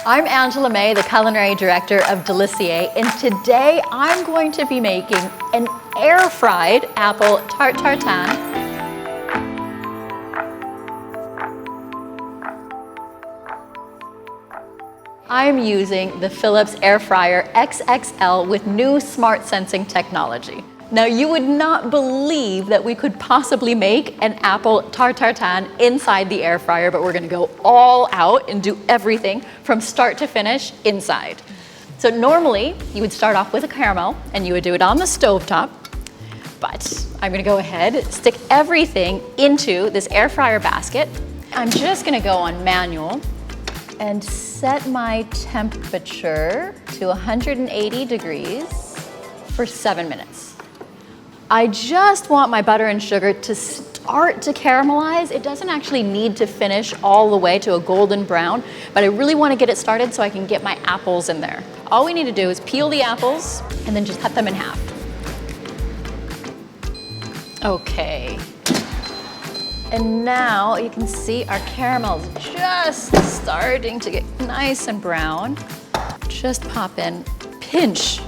I'm Angela May, the culinary director of Delicier, and today I'm going to be making an air-fried apple tart tartine. I'm using the Philips Airfryer XXL with new smart sensing technology. Now, you would not believe that we could possibly make an apple tart tartine inside the air fryer, but we're gonna go all out and do everything from start to finish inside. So normally, you would start off with a caramel and you would do it on the stovetop, but I'm gonna go ahead, stick everything into this air fryer basket. I'm just gonna go on manual and set my temperature to 180 degrees for 7 minutes. I just want my butter and sugar to start to caramelize. It doesn't actually need to finish all the way to a golden brown, but I really want to get it started so I can get my apples in there. All we need to do is peel the apples and then just cut them in half. Okay. And now you can see our caramel's just starting to get nice and brown. Just pop in a pinch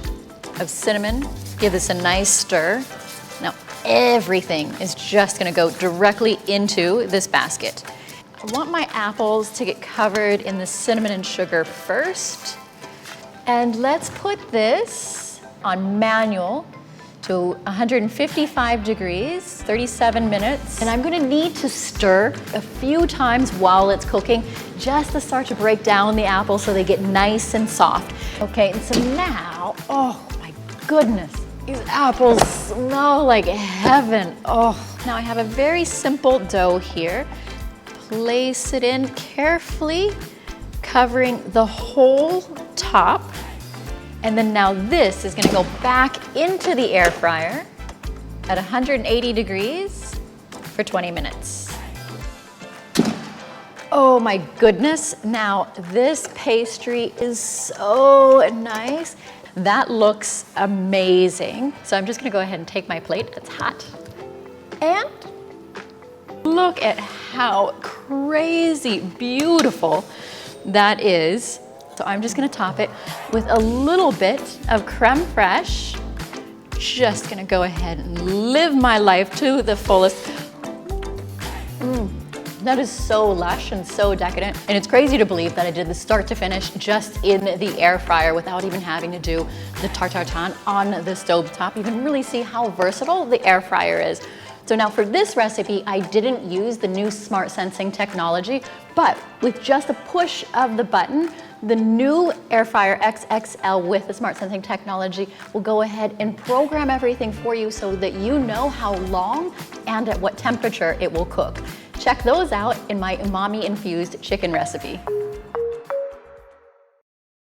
of cinnamon, give this a nice stir. Now everything is just gonna go directly into this basket. I want my apples to get covered in the cinnamon and sugar first. And let's put this on manual to 155 degrees, 37 minutes. And I'm gonna need to stir a few times while it's cooking, just to start to break down the apples so they get nice and soft. Okay, and so now, oh my goodness, these apples smell like heaven. Oh, now I have a very simple dough here. Place it in carefully, covering the whole top. And then now this is gonna go back into the air fryer at 180 degrees for 20 minutes. Oh my goodness, now this pastry is so nice. That looks amazing. So I'm just gonna go ahead and take my plate, it's hot. And look at how crazy beautiful that is. So I'm just gonna top it with a little bit of creme fraiche. Just gonna go ahead and live my life to the fullest. That is so lush and so decadent. And it's crazy to believe that I did the start to finish just in the air fryer without even having to do the tart tartine on the stove top. You can really see how versatile the air fryer is. So now for this recipe, I didn't use the new smart sensing technology, but with just a push of the button, the new Airfryer XXL with the smart sensing technology will go ahead and program everything for you so that you know how long and at what temperature it will cook. Check those out in my Umami infused chicken recipe.